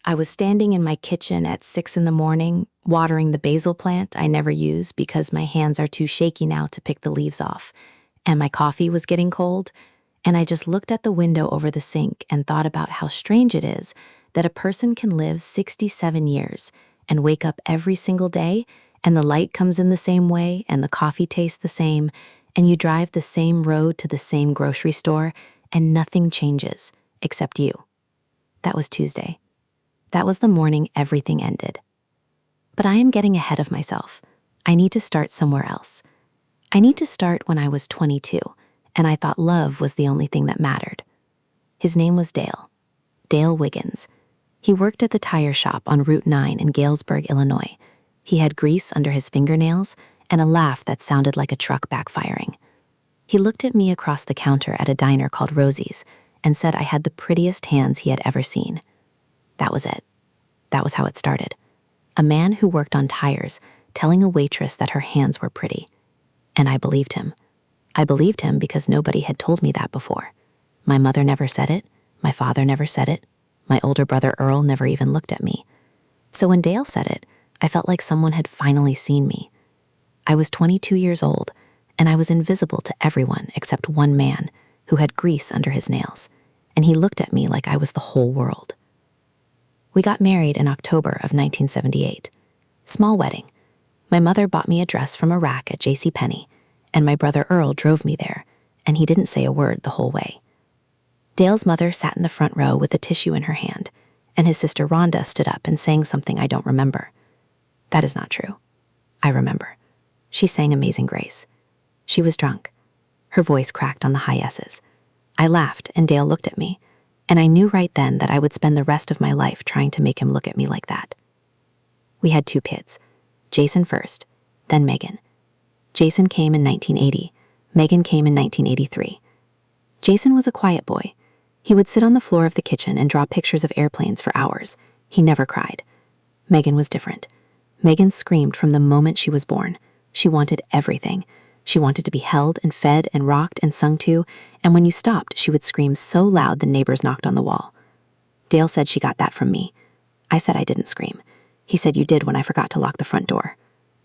I was standing in my kitchen at 6 in the morning, watering the basil plant I never use because my hands are too shaky now to pick the leaves off, and my coffee was getting cold, and I just looked at the window over the sink and thought about how strange it is that a person can live 67 years and wake up every single day, and the light comes in the same way, and the coffee tastes the same, and you drive the same road to the same grocery store, and nothing changes, except you. That was Tuesday. That was the morning everything ended. But I am getting ahead of myself. I need to start somewhere else. I need to start when I was 22, and I thought love was the only thing that mattered. His name was Dale Wiggins. He worked at the tire shop on Route 9 in Galesburg, Illinois. He had grease under his fingernails and a laugh that sounded like a truck backfiring. He looked at me across the counter at a diner called Rosie's and said I had the prettiest hands he had ever seen. That was it. That was how it started. A man who worked on tires telling a waitress that her hands were pretty. And I believed him. I believed him because nobody had told me that before. My mother never said it. My father never said it. My older brother Earl never even looked at me. So when Dale said it, I felt like someone had finally seen me. I was 22 years old, and I was invisible to everyone except one man who had grease under his nails, and he looked at me like I was the whole world. We got married in October of 1978. Small wedding. My mother bought me a dress from a rack at JCPenney, and my brother Earl drove me there, and he didn't say a word the whole way. Dale's mother sat in the front row with a tissue in her hand, and his sister Rhonda stood up and sang something I don't remember. That is not true. I remember. She sang Amazing Grace. She was drunk. Her voice cracked on the high S's. I laughed, and Dale looked at me, and I knew right then that I would spend the rest of my life trying to make him look at me like that. We had 2 kids, Jason first, then Megan. Jason came in 1980. Megan came in 1983. Jason was a quiet boy. He would sit on the floor of the kitchen and draw pictures of airplanes for hours. He never cried. Megan was different. Megan screamed from the moment she was born. She wanted everything. She wanted to be held and fed and rocked and sung to, and when you stopped, she would scream so loud the neighbors knocked on the wall. Dale said she got that from me. I said I didn't scream. He said you did when I forgot to lock the front door.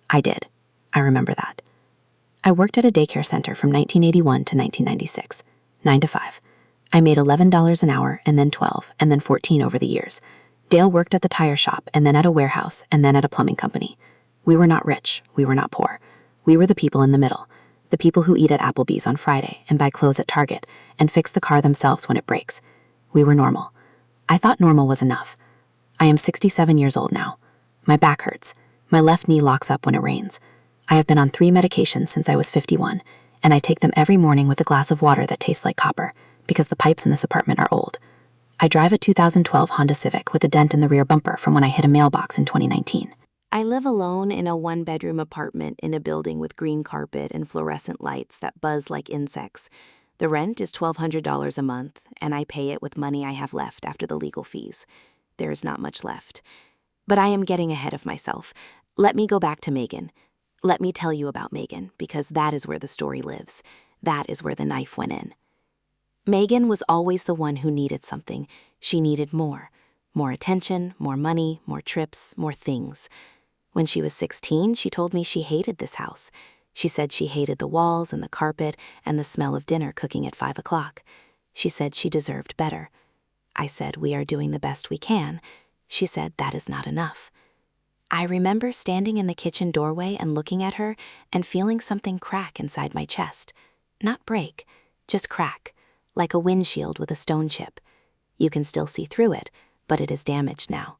I did. I remember that. I worked at a daycare center from 1981 to 1996, 9 to 5. I made $11 an hour, and then 12, and then 14 over the years. Dale worked at the tire shop, and then at a warehouse, and then at a plumbing company. We were not rich. We were not poor. We were the people in the middle, the people who eat at Applebee's on Friday and buy clothes at Target and fix the car themselves when it breaks. We were normal. I thought normal was enough. I am 67 years old now. My back hurts. My left knee locks up when it rains. I have been on 3 medications since I was 51, and I take them every morning with a glass of water that tastes like copper, because the pipes in this apartment are old. I drive a 2012 Honda Civic with a dent in the rear bumper from when I hit a mailbox in 2019. I live alone in a 1-bedroom apartment in a building with green carpet and fluorescent lights that buzz like insects. The rent is $1,200 a month, and I pay it with money I have left after the legal fees. There is not much left. But I am getting ahead of myself. Let me go back to Megan. Let me tell you about Megan, because that is where the story lives. That is where the knife went in. Megan was always the one who needed something. She needed more. More attention, more money, more trips, more things. When she was 16, she told me she hated this house. She said she hated the walls and the carpet and the smell of dinner cooking at 5 o'clock. She said she deserved better. I said, we are doing the best we can. She said that is not enough. I remember standing in the kitchen doorway and looking at her and feeling something crack inside my chest. Not break, just crack, like a windshield with a stone chip. You can still see through it, but it is damaged now.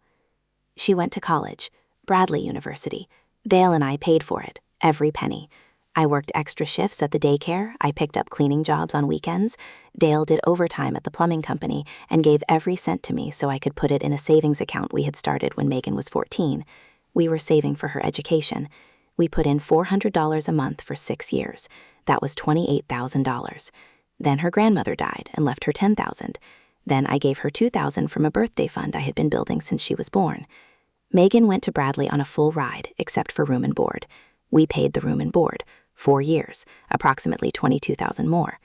She went to college, Bradley University. Dale and I paid for it, every penny. I worked extra shifts at the daycare. I picked up cleaning jobs on weekends. Dale did overtime at the plumbing company and gave every cent to me so I could put it in a savings account we had started when Megan was 14. We were saving for her education. We put in $400 a month for 6 years. That was $28,000. Then her grandmother died and left her $10,000. Then I gave her $2,000 from a birthday fund I had been building since she was born. Megan went to Bradley on a full ride, except for room and board. We paid the room and board, 4 years, approximately $22,000 more.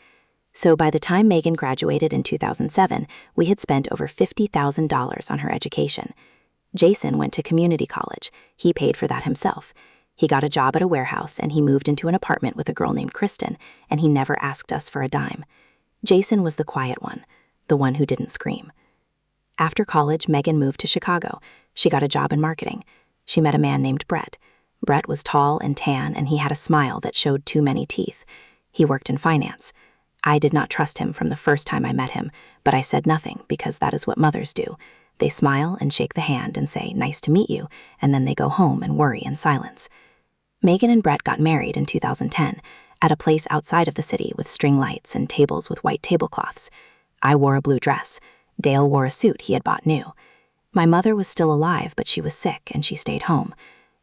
So by the time Megan graduated in 2007, we had spent over $50,000 on her education. Jason went to community college. He paid for that himself. He got a job at a warehouse and he moved into an apartment with a girl named Kristen, and he never asked us for a dime. Jason was the quiet one, the one who didn't scream. After college, Megan moved to Chicago. She got a job in marketing. She met a man named Brett. Brett was tall and tan, and he had a smile that showed too many teeth. He worked in finance. I did not trust him from the first time I met him, but I said nothing because that is what mothers do. They smile and shake the hand and say, "Nice to meet you," and then they go home and worry in silence. Megan and Brett got married in 2010 at a place outside of the city with string lights and tables with white tablecloths. I wore a blue dress. Dale wore a suit he had bought new. My mother was still alive, but she was sick and she stayed home.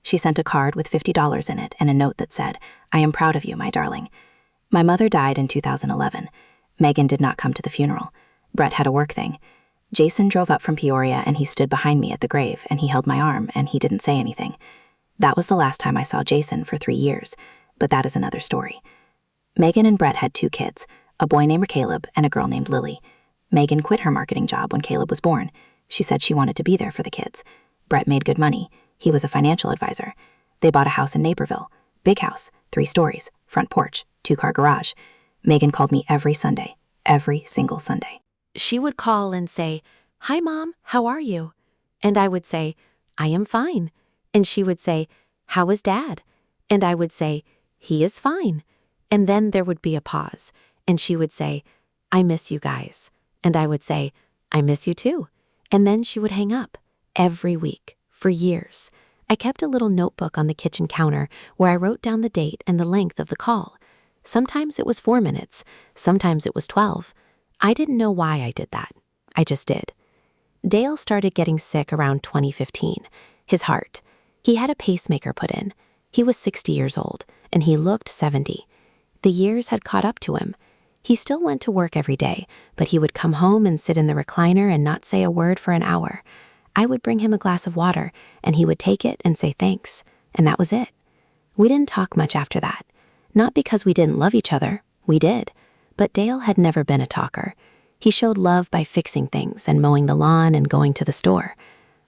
She sent a card with $50 in it and a note that said, "I am proud of you, my darling." My mother died in 2011. Megan did not come to the funeral. Brett had a work thing. Jason drove up from Peoria and he stood behind me at the grave and he held my arm and he didn't say anything. That was the last time I saw Jason for 3 years, but that is another story. Megan and Brett had 2 kids, a boy named Caleb and a girl named Lily. Megan quit her marketing job when Caleb was born. She said she wanted to be there for the kids. Brett made good money. He was a financial advisor. They bought a house in Naperville. Big house, 3 stories, front porch, 2-car garage. Megan called me every Sunday, every single Sunday. She would call and say, "Hi, Mom, how are you?" And I would say, "I am fine." And she would say, "How is Dad?" And I would say, "He is fine." And then there would be a pause, and she would say, "I miss you guys." And I would say, "I miss you too." And then she would hang up every week for years. I kept a little notebook on the kitchen counter where I wrote down the date and the length of the call. Sometimes it was 4 minutes, sometimes it was 12. I didn't know why I did that. I just did. Dale started getting sick around 2015. His heart. He had a pacemaker put in. He was 60 years old, and he looked 70. The years had caught up to him. He still went to work every day, but he would come home and sit in the recliner and not say a word for an hour. I would bring him a glass of water, and he would take it and say thanks, and that was it. We didn't talk much after that. Not because we didn't love each other, we did, but Dale had never been a talker. He showed love by fixing things and mowing the lawn and going to the store.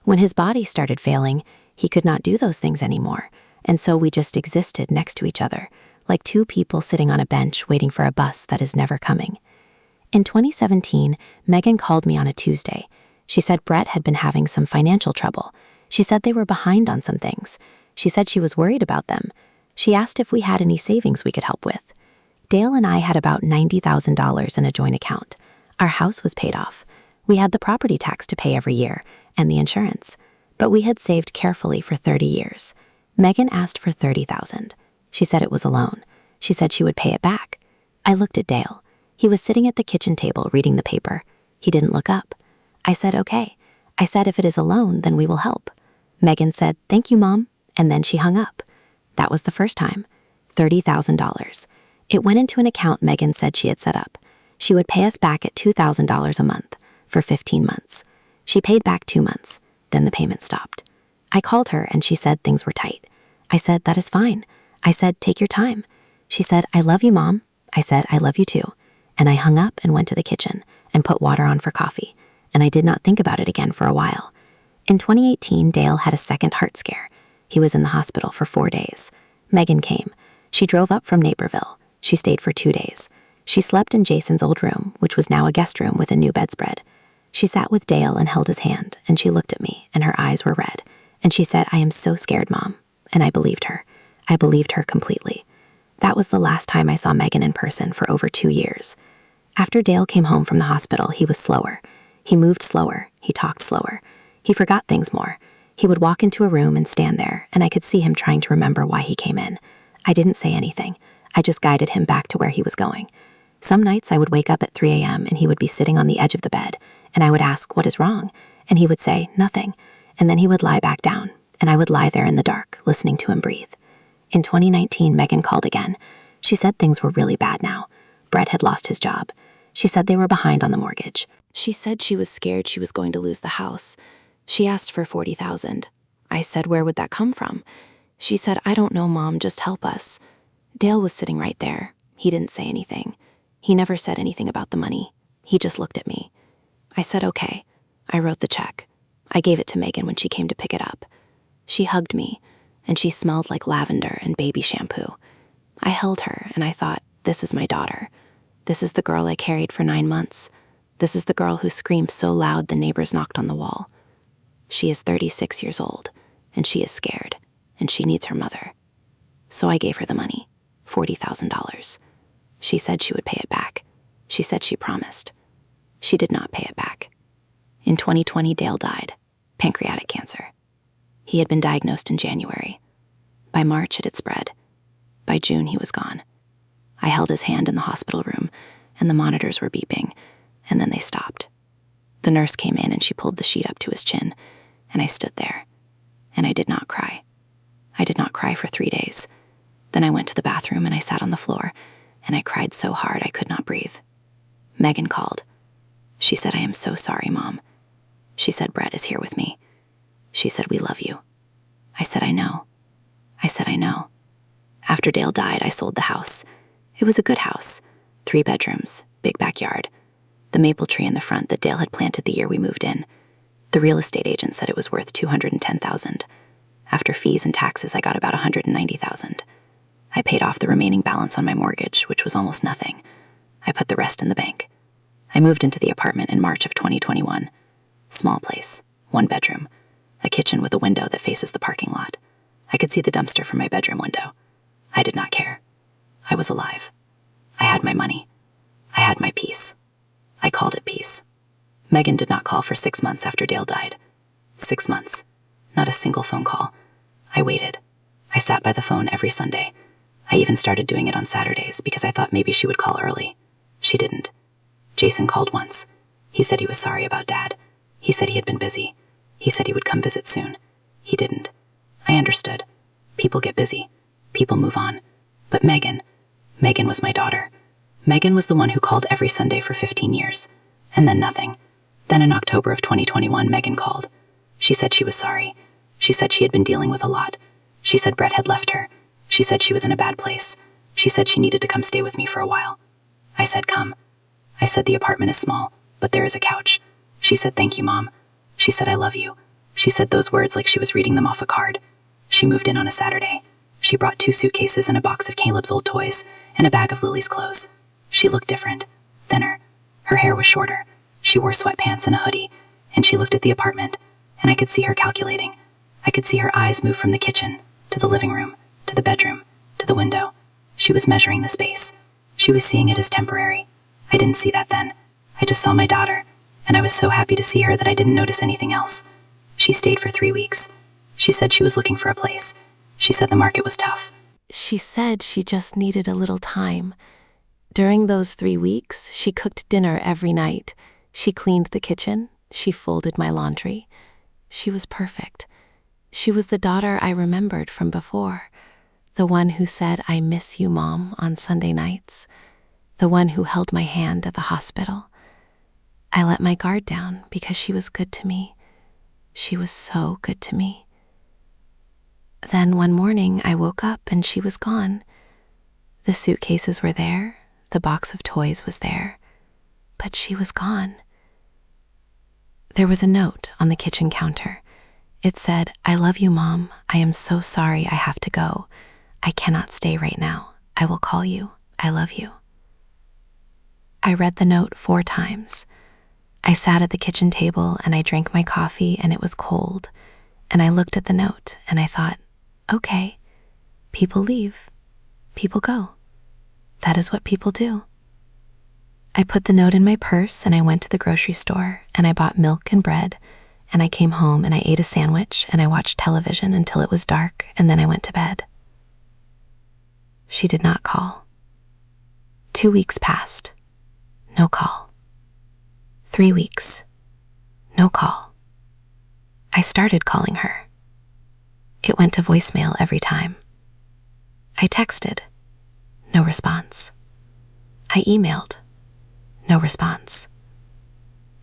When his body started failing, he could not do those things anymore, and so we just existed next to each other, like 2 people sitting on a bench waiting for a bus that is never coming. In 2017, Megan called me on a Tuesday. She said Brett had been having some financial trouble. She said they were behind on some things. She said she was worried about them. She asked if we had any savings we could help with. Dale and I had about $90,000 in a joint account. Our house was paid off. We had the property tax to pay every year and the insurance, but we had saved carefully for 30 years. Megan asked for $30,000. She said it was a loan. She said she would pay it back. I looked at Dale. He was sitting at the kitchen table reading the paper. He didn't look up. I said, "Okay." I said, "If it is a loan, then we will help." Megan said, "Thank you, Mom," and then she hung up. That was the first time. $30,000. It went into an account Megan said she had set up. She would pay us back at $2,000 a month for 15 months. She paid back 2 months. Then the payment stopped. I called her and she said things were tight. I said, "That is fine." I said, "Take your time." She said, "I love you, Mom." I said, "I love you too." And I hung up and went to the kitchen and put water on for coffee. And I did not think about it again for a while. In 2018, Dale had a second heart scare. He was in the hospital for 4 days. Megan came. She drove up from Naperville. She stayed for 2 days. She slept in Jason's old room, which was now a guest room with a new bedspread. She sat with Dale and held his hand, and she looked at me, and her eyes were red. And she said, "I am so scared, Mom." And I believed her. I believed her completely. That was the last time I saw Megan in person for over 2 years. After Dale came home from the hospital, he was slower. He moved slower. He talked slower. He forgot things more. He would walk into a room and stand there, and I could see him trying to remember why he came in. I didn't say anything. I just guided him back to where he was going. Some nights I would wake up at 3 a.m. and he would be sitting on the edge of the bed, and I would ask, "What is wrong?" And he would say, "Nothing." And then he would lie back down, and I would lie there in the dark, listening to him breathe. In 2019, Megan called again. She said things were really bad now. Brett had lost his job. She said they were behind on the mortgage. She said she was scared she was going to lose the house. She asked for $40,000. I said, "Where would that come from?" She said, "I don't know, Mom, just help us." Dale was sitting right there. He didn't say anything. He never said anything about the money. He just looked at me. I said, okay. I wrote the check. I gave it to Megan when she came to pick it up. She hugged me, and she smelled like lavender and baby shampoo. I held her, and I thought, this is my daughter. This is the girl I carried for 9 months. This is the girl who screamed so loud the neighbors knocked on the wall. She is 36 years old, and she is scared, and she needs her mother. So I gave her the money, $40,000. She said she would pay it back. She said she promised. She did not pay it back. In 2020, Dale died, pancreatic cancer. He had been diagnosed in January. By March, it had spread. By June, he was gone. I held his hand in the hospital room, and the monitors were beeping, and then they stopped. The nurse came in and she pulled the sheet up to his chin, and I stood there, and I did not cry. I did not cry for 3 days. Then I went to the bathroom and I sat on the floor, and I cried so hard I could not breathe. Megan called. She said, I am so sorry, Mom. She said, Brett is here with me. She said, we love you. I said, I know. I said, I know. After Dale died, I sold the house. It was a good house, 3 bedrooms, big backyard, the maple tree in the front that Dale had planted the year we moved in. The real estate agent said it was worth $210,000. After fees and taxes, I got about $190,000. I paid off the remaining balance on my mortgage, which was almost nothing. I put the rest in the bank. I moved into the apartment in March of 2021. Small place, 1 bedroom, a kitchen with a window that faces the parking lot. I could see the dumpster from my bedroom window. I did not care. I was alive. I had my money. I had my peace. I called it peace. Megan did not call for 6 months after Dale died. 6 months. Not a single phone call. I waited. I sat by the phone every Sunday. I even started doing it on Saturdays because I thought maybe she would call early. She didn't. Jason called once. He said he was sorry about Dad. He said he had been busy. He said he would come visit soon. He didn't. I understood. People get busy. People move on. But Megan was my daughter. Megan was the one who called every Sunday for 15 years. And then nothing. Then in October of 2021, Megan called. She said she was sorry. She said she had been dealing with a lot. She said Brett had left her. She said she was in a bad place. She said she needed to come stay with me for a while. I said, come. I said, the apartment is small, but there is a couch. She said, thank you, Mom. She said, I love you. She said those words like she was reading them off a card. She moved in on a Saturday. She brought 2 suitcases and a box of Caleb's old toys and a bag of Lily's clothes. She looked different, thinner. Her hair was shorter. She wore sweatpants and a hoodie, and she looked at the apartment, and I could see her calculating. I could see her eyes move from the kitchen to the living room, to the bedroom, to the window. She was measuring the space. She was seeing it as temporary. I didn't see that then. I just saw my daughter, and I was so happy to see her that I didn't notice anything else. She stayed for 3 weeks. She said she was looking for a place. She said the market was tough. She said she just needed a little time. During those 3 weeks, she cooked dinner every night. She cleaned the kitchen. She folded my laundry. She was perfect. She was the daughter I remembered from before. The one who said, I miss you, Mom, on Sunday nights. The one who held my hand at the hospital. I let my guard down because she was good to me. She was so good to me. Then one morning I woke up and she was gone. The suitcases were there, the box of toys was there, but she was gone. There was a note on the kitchen counter. It said, I love you, Mom. I am so sorry I have to go. I cannot stay right now. I will call you. I love you. I read the note 4 times. I sat at the kitchen table and I drank my coffee and it was cold. And I looked at the note and I thought, okay, people leave, people go. That is what people do. I put the note in my purse and I went to the grocery store and I bought milk and bread and I came home and I ate a sandwich and I watched television until it was dark and then I went to bed. She did not call. 2 weeks passed. No call. 3 weeks. No call. I started calling her. It went to voicemail every time. I texted. No response. I emailed. No response.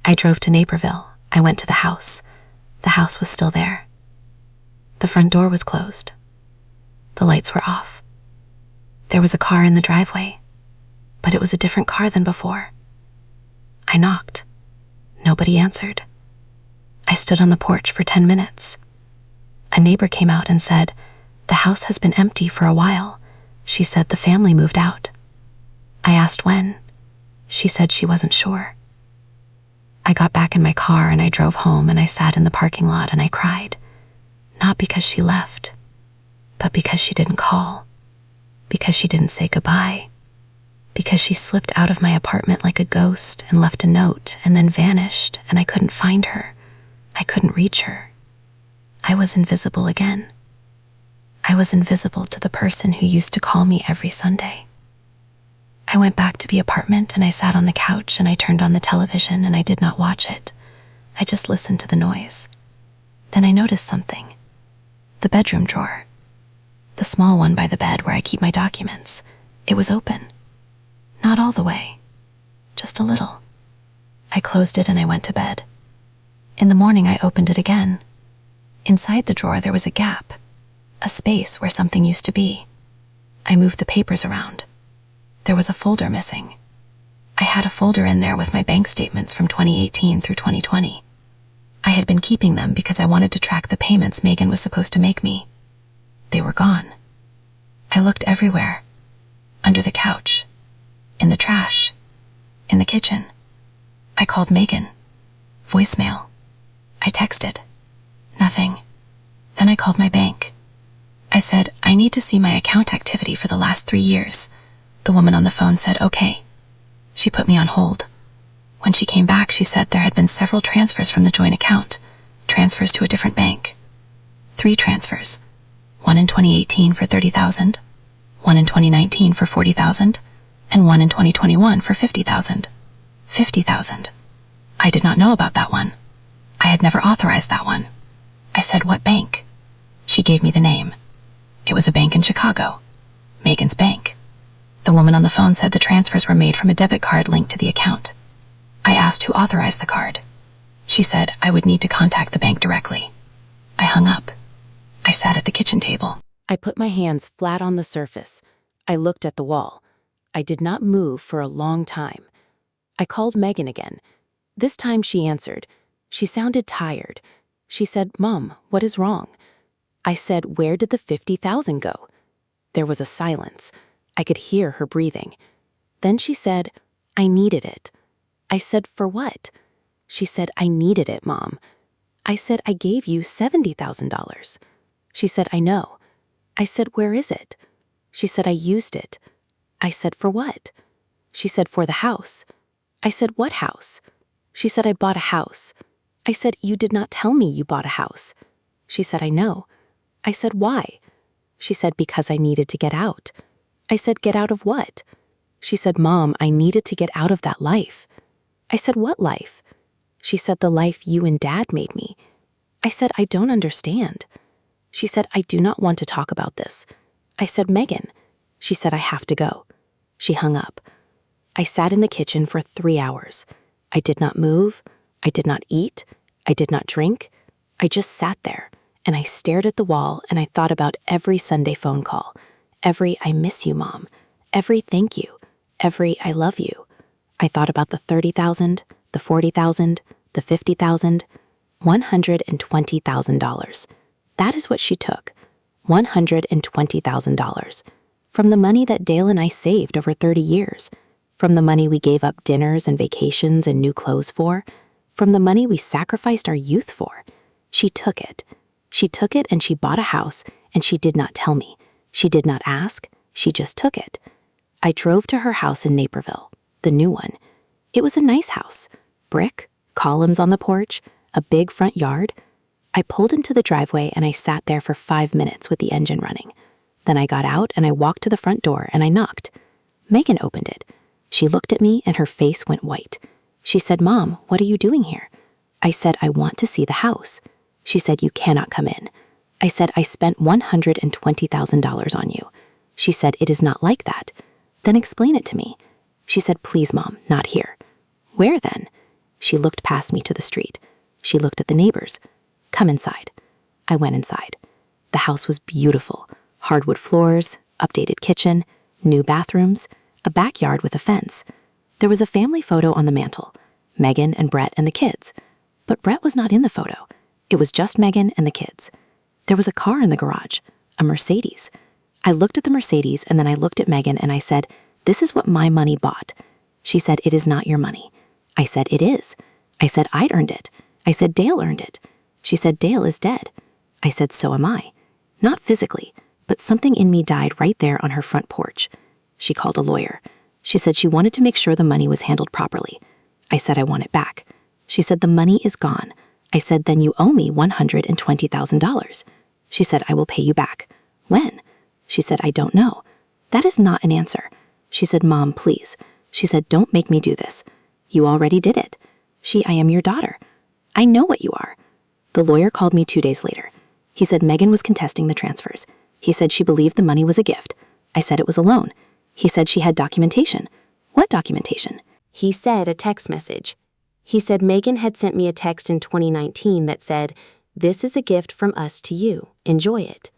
I drove to Naperville. I went to the house. The house was still there. The front door was closed. The lights were off. There was a car in the driveway. but it was a different car than before. I knocked. Nobody answered. I stood on the porch for 10 minutes. A neighbor came out and said, "The house has been empty for a while." She said the family moved out. I asked when. She said she wasn't sure. I got back in my car and I drove home and I sat in the parking lot and I cried. Not because she left, but because she didn't call. Because she didn't say goodbye. Because she slipped out of my apartment like a ghost and left a note and then vanished and I couldn't find her. I couldn't reach her. I was invisible again. I was invisible to the person who used to call me every Sunday. I went back to the apartment and I sat on the couch and I turned on the television and I did not watch it. I just listened to the noise. Then I noticed something. The bedroom drawer. The small one by the bed where I keep my documents. It was open. Not all the way. Just a little. I closed it and I went to bed. In the morning I opened it again. Inside the drawer there was a gap. A space where something used to be. I moved the papers around. There was a folder missing. I had a folder in there with my bank statements from 2018 through 2020. I had been keeping them because I wanted to track the payments Megan was supposed to make me. They were gone. I looked everywhere. Under the couch. In the trash. In the kitchen. I called Megan. Voicemail. I texted. Nothing. Then I called my bank. I said, "I need to see my account activity for the last 3 years. The woman on the phone said, "Okay." She put me on hold. When she came back, she said there had been several transfers from the joint account, transfers to a different bank. 3 transfers. One in 2018 for $30,000, one in 2019 for $40,000, and one in 2021 for $50,000. $50,000. I did not know about that one. I had never authorized that one. I said, "What bank?" She gave me the name. It was a bank in Chicago. Megan's bank. The woman on the phone said the transfers were made from a debit card linked to the account. I asked who authorized the card. She said I would need to contact the bank directly. I hung up. I sat at the kitchen table. I put my hands flat on the surface. I looked at the wall. I did not move for a long time. I called Megan again. This time she answered. She sounded tired. She said, "Mom, what is wrong?" I said, "Where did the $50,000 go?" There was a silence. I could hear her breathing. Then she said, "I needed it." I said, "For what?" She said, "I needed it, Mom." I said, "I gave you $70,000. She said, "I know." I said, "Where is it?" She said, "I used it." I said, "For what?" She said, "For the house." I said, "What house?" She said, "I bought a house." I said, "You did not tell me you bought a house." She said, "I know." I said, "Why?" She said, "Because I needed to get out." I said, "Get out of what?" She said, "Mom, I needed to get out of that life." I said, "What life?" She said, "The life you and Dad made me." I said, "I don't understand." She said, "I do not want to talk about this." I said, "Megan." She said, "I have to go." She hung up. I sat in the kitchen for 3 hours. I did not move. I did not eat. I did not drink. I just sat there, and I stared at the wall, and I thought about every Sunday phone call, every "I miss you, Mom," every "thank you," every "I love you." I thought about the $30,000, the $40,000, the $50,000, $120,000. That is what she took, $120,000, from the money that Dale and I saved over 30 years, from the money we gave up dinners and vacations and new clothes for, from the money we sacrificed our youth for. She took it. She took it and she bought a house, and she did not tell me. She did not ask. She just took it. I drove to her house in Naperville, the new one. It was a nice house. Brick, columns on the porch, a big front yard. I pulled into the driveway and I sat there for 5 minutes with the engine running. Then I got out and I walked to the front door and I knocked. Megan opened it. She looked at me and her face went white. She said, "Mom, what are you doing here?" I said, "I want to see the house." She said, "You cannot come in." I said, "I spent $120,000 on you." She said, "It is not like that." "Then explain it to me." She said, "Please, Mom, not here." "Where then?" She looked past me to the street. She looked at the neighbors. "Come inside." I went inside. The house was beautiful. Hardwood floors, updated kitchen, new bathrooms, a backyard with a fence. There was a family photo on the mantle, Megan and Brett and the kids. But Brett was not in the photo. It was just Megan and the kids. There was a car in the garage, a Mercedes. I looked at the Mercedes and then I looked at Megan and I said, "This is what my money bought." She said, "It is not your money." I said, "It is." I said, "I'd earned it." I said, "Dale earned it." She said, "Dale is dead." I said, "So am I." Not physically, but something in me died right there on her front porch. She called a lawyer. She said she wanted to make sure the money was handled properly. I said I want it back. She said, "The money is gone." I said, "Then you owe me $120,000. She said, "I will pay you back." "When?" She said, "I don't know." That is not an answer. She said, "Mom, please." She said, "Don't make me do this. You already did it." I am your daughter. I know what you are. The lawyer called me 2 days later. He said Megan was contesting the transfers. He said she believed the money was a gift. I said it was a loan. He said she had documentation. What documentation? He said a text message. He said Megan had sent me a text in 2019 that said, "This is a gift from us to you. Enjoy it."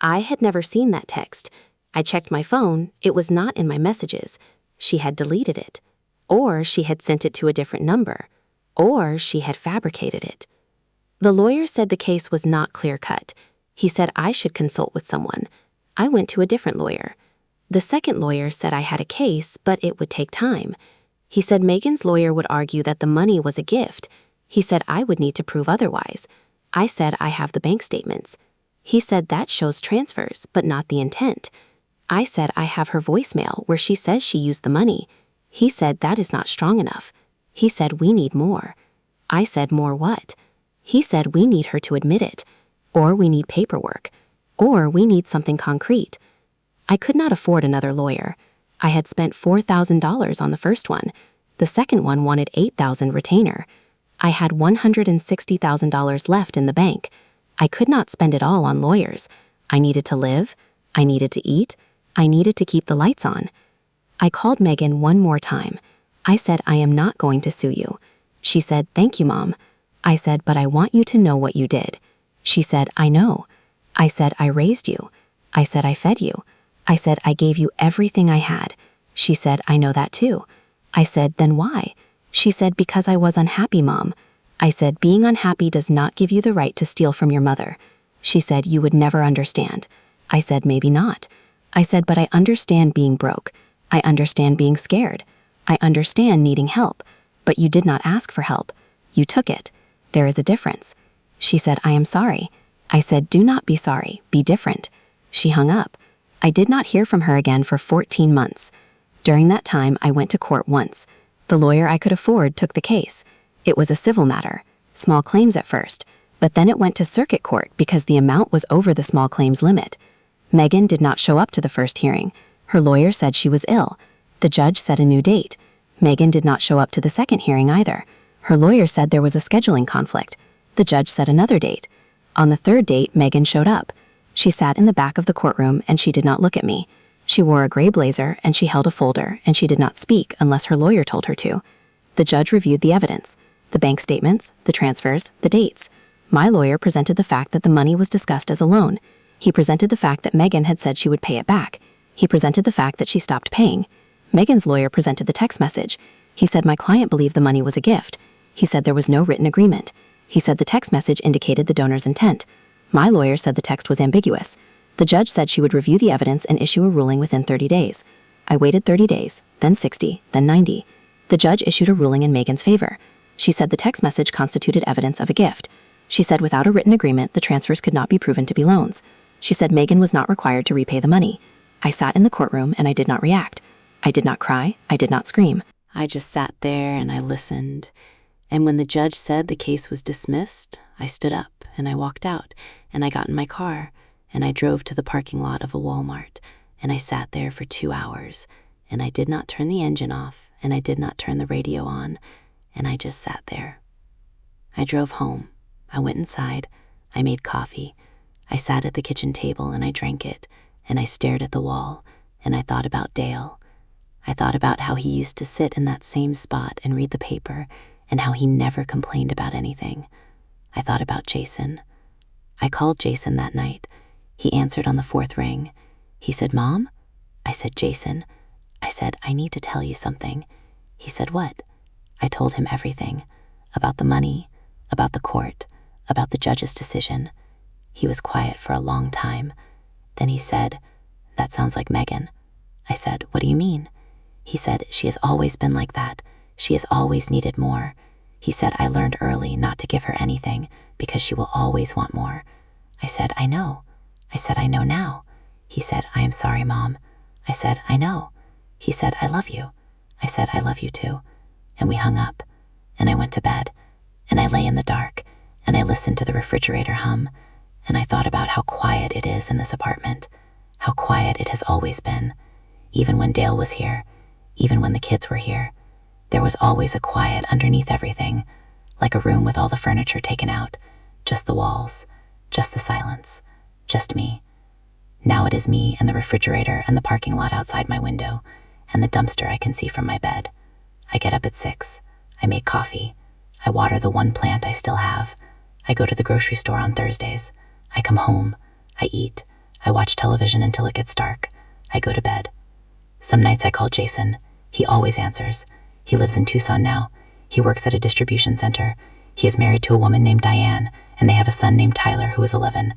I had never seen that text. I checked my phone. It was not in my messages. She had deleted it. Or she had sent it to a different number. Or she had fabricated it. The lawyer said the case was not clear-cut. He said I should consult with someone. I went to a different lawyer. The second lawyer said I had a case, but it would take time. He said Megan's lawyer would argue that the money was a gift. He said I would need to prove otherwise. I said I have the bank statements. He said that shows transfers, but not the intent. I said I have her voicemail where she says she used the money. He said that is not strong enough. He said we need more. I said more what? He said we need her to admit it, or we need paperwork, or we need something concrete. I could not afford another lawyer. I had spent $4,000 on the first one. The second one wanted $8,000 retainer. I had $160,000 left in the bank. I could not spend it all on lawyers. I needed to live. I needed to eat. I needed to keep the lights on. I called Megan one more time. I said, "I am not going to sue you." She said, "Thank you, Mom." I said, "But I want you to know what you did." She said, "I know." I said, "I raised you." I said, "I fed you." I said, "I gave you everything I had." She said, "I know that too." I said, "Then why?" She said, "Because I was unhappy, Mom." I said, "Being unhappy does not give you the right to steal from your mother." She said, "You would never understand." I said, "Maybe not." I said, "But I understand being broke. I understand being scared. I understand needing help. But you did not ask for help. You took it. There is a difference." She said, "I am sorry." I said, "Do not be sorry. Be different." She hung up. I did not hear from her again for 14 months. During that time, I went to court once. The lawyer I could afford took the case. It was a civil matter, small claims at first, but then it went to circuit court because the amount was over the small claims limit. Megan did not show up to the first hearing. Her lawyer said she was ill. The judge set a new date. Megan did not show up to the second hearing either. Her lawyer said there was a scheduling conflict. The judge set another date. On the third date, Megan showed up. She sat in the back of the courtroom and she did not look at me. She wore a gray blazer and she held a folder and she did not speak unless her lawyer told her to. The judge reviewed the evidence, the bank statements, the transfers, the dates. My lawyer presented the fact that the money was discussed as a loan. He presented the fact that Megan had said she would pay it back. He presented the fact that she stopped paying. Megan's lawyer presented the text message. He said my client believed the money was a gift. He said there was no written agreement. He said the text message indicated the donor's intent. My lawyer said the text was ambiguous. The judge said she would review the evidence and issue a ruling within 30 days. I waited 30 days, then 60, then 90. The judge issued a ruling in Megan's favor. She said the text message constituted evidence of a gift. She said without a written agreement, the transfers could not be proven to be loans. She said Megan was not required to repay the money. I sat in the courtroom and I did not react. I did not cry. I did not scream. I just sat there and I listened. And when the judge said the case was dismissed, I stood up and I walked out and I got in my car and I drove to the parking lot of a Walmart and I sat there for 2 hours and I did not turn the engine off and I did not turn the radio on and I just sat there. I drove home. I went inside. I made coffee. I sat at the kitchen table and I drank it and I stared at the wall and I thought about Dale. I thought about how he used to sit in that same spot and read the paper and how he never complained about anything. I thought about Jason. I called Jason that night. He answered on the 4th ring. He said, "Mom?" I said, "Jason." I I said, I need to tell you something. He said, what? I told him everything. About the money, about the court, about the judge's decision. He was quiet for a long time. Then he said, that sounds like Megan. I said, what do you mean? He said, she has always been like that. She has always needed more. He said, I learned early not to give her anything because she will always want more. I said, I know. I said, I know now. He said, I am sorry, Mom. I said, I know. He said, I love you. I said, I love you too. And we hung up, and I went to bed, and I lay in the dark, and I listened to the refrigerator hum, and I thought about how quiet it is in this apartment, how quiet it has always been. Even when Dale was here, even when the kids were here, there was always a quiet underneath everything, like a room with all the furniture taken out, just the walls, just the silence, just me. Now it is me and the refrigerator and the parking lot outside my window, and the dumpster I can see from my bed. I get up at 6. I make coffee. I water the one plant I still have. I go to the grocery store on Thursdays. I come home. I eat. I watch television until it gets dark. I go to bed. Some nights I call Jason. He always answers. He lives in Tucson now. He works at a distribution center. He is married to a woman named Diane, and they have a son named Tyler who is 11.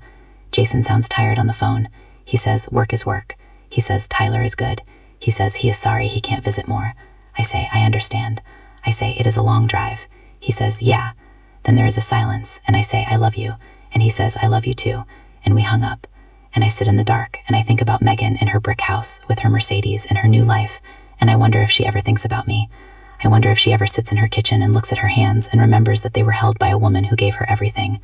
Jason sounds tired on the phone. He says, work is work. He says, Tyler is good. He says he is sorry he can't visit more. I say, I understand. I say, it is a long drive. He says, yeah. Then there is a silence, and I say, I love you. And he says, I love you too. And we hung up. And I sit in the dark, and I think about Megan in her brick house with her Mercedes and her new life, and I wonder if she ever thinks about me. I wonder if she ever sits in her kitchen and looks at her hands and remembers that they were held by a woman who gave her everything.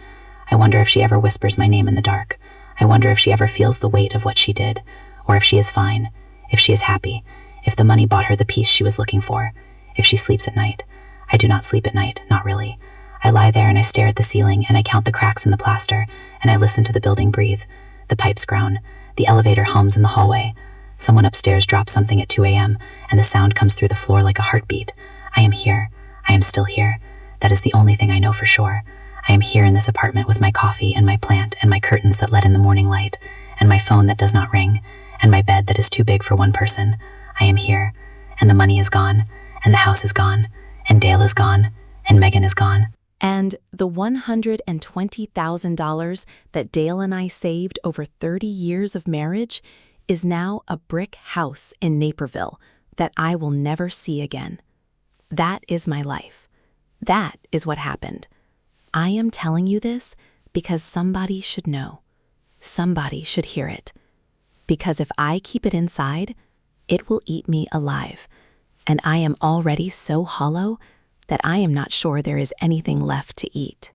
I wonder if she ever whispers my name in the dark. I wonder if she ever feels the weight of what she did, or if she is fine, if she is happy, if the money bought her the peace she was looking for, if she sleeps at night. I do not sleep at night, not really. I lie there and I stare at the ceiling and I count the cracks in the plaster and I listen to the building breathe. The pipes groan. The elevator hums in the hallway. Someone upstairs drops something at 2 a.m. and the sound comes through the floor like a heartbeat. I am here. I am still here. That is the only thing I know for sure. I am here in this apartment with my coffee and my plant and my curtains that let in the morning light and my phone that does not ring and my bed that is too big for one person. I am here, and the money is gone, and the house is gone, and Dale is gone, and Megan is gone. And the $120,000 that Dale and I saved over 30 years of marriage is now a brick house in Naperville that I will never see again. That is my life. That is what happened. I am telling you this because somebody should know. Somebody should hear it. Because if I keep it inside, it will eat me alive. And I am already so hollow that I am not sure there is anything left to eat.